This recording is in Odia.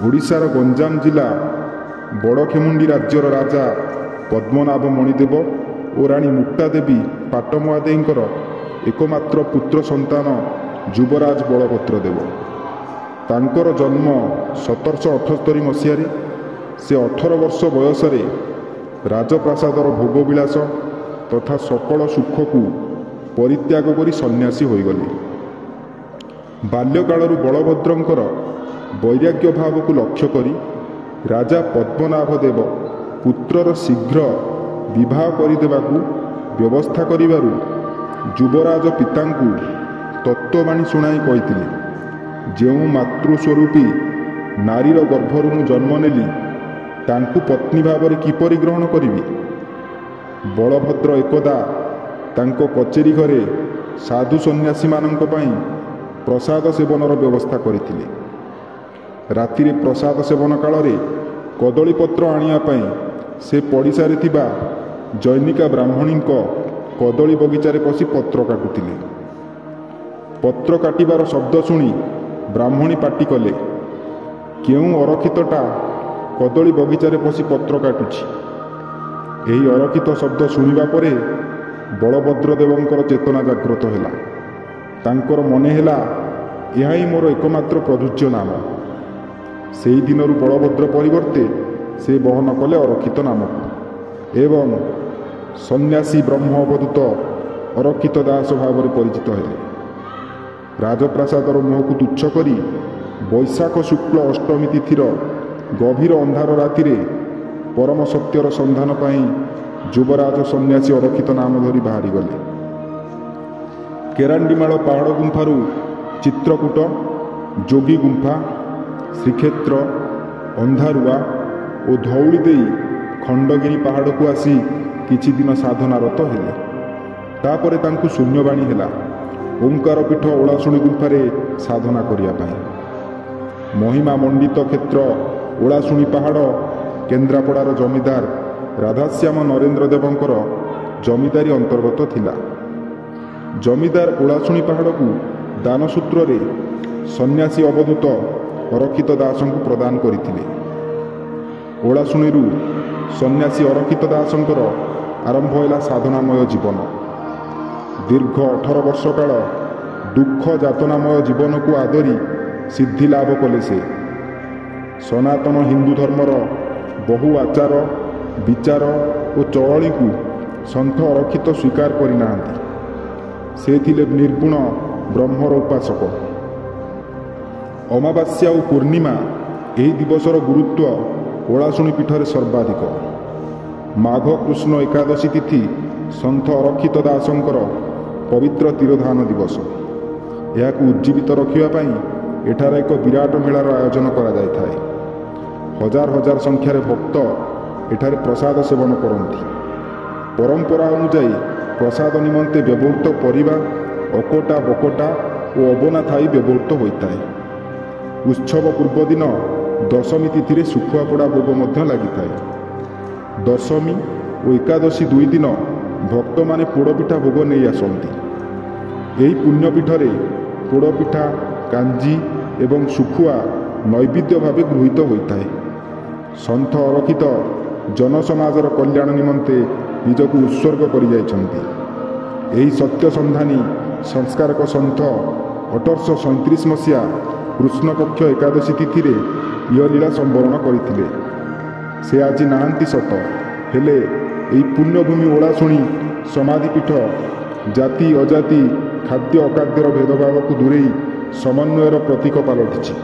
ଓଡ଼ିଶାର ଗଞ୍ଜାମ ଜିଲ୍ଲା ବଡ଼ଖେମୁଣ୍ଡି ରାଜ୍ୟର ରାଜା ପଦ୍ମନାଭ ମଣିଦେବ ଓ ରାଣୀ ମୁକ୍ତାଦେବୀ ପାଟମହାଦେଈଙ୍କର ଏକମାତ୍ର ପୁତ୍ର ସନ୍ତାନ ଯୁବରାଜ ବଳଭଦ୍ର ଦେବ। ତାଙ୍କର ଜନ୍ମ 1778 ମସିହାରେ। ସେ 18 ବର୍ଷ ବୟସରେ ରାଜପ୍ରାସାଦର ଭୋଗବିଳାସ ତଥା ସକଳ ସୁଖକୁ ପରିତ୍ୟାଗ କରି ସନ୍ନ୍ୟାସୀ ହୋଇଗଲେ। ବାଲ୍ୟକାଳରୁ ବଳଭଦ୍ରଙ୍କର ବୈରାଗ୍ୟ ଭାବକୁ ଲକ୍ଷ୍ୟ କରି ରାଜା ପଦ୍ମନାଭ ଦେବ ପୁତ୍ରର ଶୀଘ୍ର ବିବାହ କରିଦେବାକୁ ବ୍ୟବସ୍ଥା କରିବାରୁ ଯୁବରାଜ ପିତାଙ୍କୁ ତତ୍ତ୍ୱବାଣୀ ଶୁଣାଇ କହିଥିଲେ, ଯେଉଁ ମାତୃସ୍ୱରୂପୀ ନାରୀର ଗର୍ଭରୁ ମୁଁ ଜନ୍ମ ନେଲି ତାଙ୍କୁ ପତ୍ନୀ ଭାବରେ କିପରି ଗ୍ରହଣ କରିବି? ବଳଭଦ୍ର ଏକଦା ତାଙ୍କ କଚେରୀ ଘରେ ସାଧୁ ସନ୍ନ୍ୟାସୀମାନଙ୍କ ପାଇଁ ପ୍ରସାଦ ସେବନର ବ୍ୟବସ୍ଥା କରିଥିଲେ। ରାତିରେ ପ୍ରସାଦ ସେବନ କାଳରେ କଦଳୀପତ୍ର ଆଣିବା ପାଇଁ ସେ ପଡ଼ିଶାରେ ଥିବା ଜୈନିକା ବ୍ରାହ୍ମଣୀଙ୍କ କଦଳୀ ବଗିଚାରେ ପଶି ପତ୍ର କାଟୁଥିଲେ। ପତ୍ର କାଟିବାର ଶବ୍ଦ ଶୁଣି ବ୍ରାହ୍ମଣୀ ପାଟି କଲେ, କେଉଁ ଅରକ୍ଷିତଟା କଦଳୀ ବଗିଚାରେ ପଶି ପତ୍ର କାଟୁଛି? ଏହି ଅରକ୍ଷିତ ଶବ୍ଦ ଶୁଣିବା ପରେ ବଳଭଦ୍ର ଦେବଙ୍କର ଚେତନା ଜାଗ୍ରତ ହେଲା। ତାଙ୍କର ମନେ ହେଲା ଏହା ହିଁ ମୋର ଏକମାତ୍ର ପ୍ରଯୁଜ୍ୟ ନାମ। ସେହି ଦିନରୁ ବଳଭଦ୍ର ପରିବର୍ତ୍ତେ ସେ ବହନ କଲେ ଅରକ୍ଷିତ ନାମକୁ ଏବଂ ସନ୍ନ୍ୟାସୀ ବ୍ରହ୍ମ ଅବଧୂତ ଅରକ୍ଷିତ ଦାସ ଭାବରେ ପରିଚିତ ହେଲେ। ରାଜପ୍ରାସାଦର ମୁହଁକୁ ତୁଚ୍ଛ କରି ବୈଶାଖ ଶୁକ୍ଳ ଅଷ୍ଟମୀ ତିଥିର ଗଭୀର ଅନ୍ଧାର ରାତିରେ ପରମ ସତ୍ୟର ସନ୍ଧାନ ପାଇଁ ଯୁବରାଜ ସନ୍ନ୍ୟାସୀ ଅରକ୍ଷିତ ନାମ ଧରି ବାହାରିଗଲେ। କେରାଣ୍ଡିମାଳ ପାହାଡ଼ ଗୁମ୍ଫାରୁ ଚିତ୍ରକୂଟ, ଯୋଗୀ ଗୁମ୍ଫା, ଶ୍ରୀକ୍ଷେତ୍ର, ଅନ୍ଧାରୁଆ ଓ ଧଉଳି ଦେଇ ଖଣ୍ଡଗିରି ପାହାଡ଼କୁ ଆସି କିଛି ଦିନ ସାଧନାରତ ହେଲେ। ତାପରେ ତାଙ୍କୁ ଶୂନ୍ୟବାଣୀ ହେଲା ଓଙ୍କାର ପୀଠ ଓଳାଶୁଣୀ ଗୁମ୍ଫାରେ ସାଧନା କରିବା ପାଇଁ। ମହିମା ମଣ୍ଡିତ କ୍ଷେତ୍ର ଓଳାଶୁଣୀ ପାହାଡ଼ କେନ୍ଦ୍ରାପଡ଼ାର ଜମିଦାର ରାଧାଶ୍ୟାମ ନରେନ୍ଦ୍ର ଦେବଙ୍କର ଜମିଦାରୀ ଅନ୍ତର୍ଗତ ଥିଲା। ଜମିଦାର ଓଳାଶୁଣୀ ପାହାଡ଼କୁ ଦାନ ସୂତ୍ରରେ ସନ୍ନ୍ୟାସୀ ଅବଧୂତ ଅରକ୍ଷିତ ଦାସଙ୍କୁ ପ୍ରଦାନ କରିଥିଲେ। ଓଳାଶୁଣୀରୁ ସନ୍ନ୍ୟାସୀ ଅରକ୍ଷିତ ଦାସଙ୍କର ଆରମ୍ଭ ହେଲା ସାଧନାମୟ ଜୀବନ। ଦୀର୍ଘ 18 ବର୍ଷ କାଳ ଦୁଃଖ ଯାତନାମୟ ଜୀବନକୁ ଆଦରି ସିଦ୍ଧି ଲାଭ କଲେ ସେ। ସନାତନ ହିନ୍ଦୁ ଧର୍ମର ବହୁ ଆଚାର ବିଚାର ଓ ଚଳଣିକୁ ସନ୍ଥ ଅରକ୍ଷିତ ସ୍ୱୀକାର କରିନାହାନ୍ତି। ସେ ଥିଲେ ନିର୍ଗୁଣ ବ୍ରହ୍ମର ଉପାସକ। ଅମାବାସ୍ୟା ଓ ପୂର୍ଣ୍ଣିମା ଏହି ଦିବସର ଗୁରୁତ୍ୱ ଓଳାଶୁଣୀ ପୀଠରେ ସର୍ବାଧିକ। ମାଘ କୃଷ୍ଣ ଏକାଦଶୀ ତିଥି ସନ୍ଥ ଅରକ୍ଷିତ ଦାସଙ୍କର ପବିତ୍ର ତିରୋଧାନ ଦିବସ। ଏହାକୁ ଉଜ୍ଜୀବିତ ରଖିବା ପାଇଁ ଏଠାରେ ଏକ ବିରାଟ ମେଳାର ଆୟୋଜନ କରାଯାଇଥାଏ। ହଜାର ହଜାର ସଂଖ୍ୟାରେ ଭକ୍ତ ଏଠାରେ ପ୍ରସାଦ ସେବନ କରନ୍ତି। ପରମ୍ପରା ଅନୁଯାୟୀ ପ୍ରସାଦ ନିମନ୍ତେ ବ୍ୟବହୃତ ପରିବା ଅକଟା ବକଟା ଓ ଅବନା ଥାଇ ବ୍ୟବହୃତ ହୋଇଥାଏ। ଉତ୍ସବ ପୂର୍ବ ଦିନ ଦଶମୀ ତିଥିରେ ଶୁଖୁଆ ପୋଡ଼ା ଭୋଗ ମଧ୍ୟ ଲାଗିଥାଏ। ଦଶମୀ ଓ ଏକାଦଶୀ 2 ଦିନ ଭକ୍ତମାନେ ପୋଡ଼ପିଠା ଭୋଗ ନେଇ ଆସନ୍ତି। ଏହି ପୁଣ୍ୟପୀଠରେ ପୋଡ଼ପିଠା, କାଞ୍ଜି ଏବଂ ଶୁଖୁଆ ନୈବେଦ୍ୟ ଭାବେ ଗୃହୀତ ହୋଇଥାଏ। ସନ୍ଥ ଅରକ୍ଷିତ ଜନସମାଜର କଲ୍ୟାଣ ନିମନ୍ତେ ନିଜକୁ ଉତ୍ସର୍ଗ କରିଯାଇଛନ୍ତି। ଏହି ସତ୍ୟସନ୍ଧାନୀ ସଂସ୍କାରକ ସନ୍ଥ 1837 ମସିହା କୃଷ୍ଣପକ୍ଷ ଏକାଦଶୀ ତିଥିରେ ଇହଲୀଳା ସମ୍ବରଣ କରିଥିଲେ। ସେ ଆଜି ନାହାନ୍ତି ସତ, ହେଲେ ଏହି ପୁଣ୍ୟଭୂମି ଓଳାଶୁଣୀ ସମାଧିପୀଠ ଜାତି ଅଜାତି ଖାଦ୍ୟ ଅଖାଦ୍ୟର ଭେଦଭାବକୁ ଦୂରେଇ ସମନ୍ୱୟର ପ୍ରତୀକ ପାଲଟିଛି।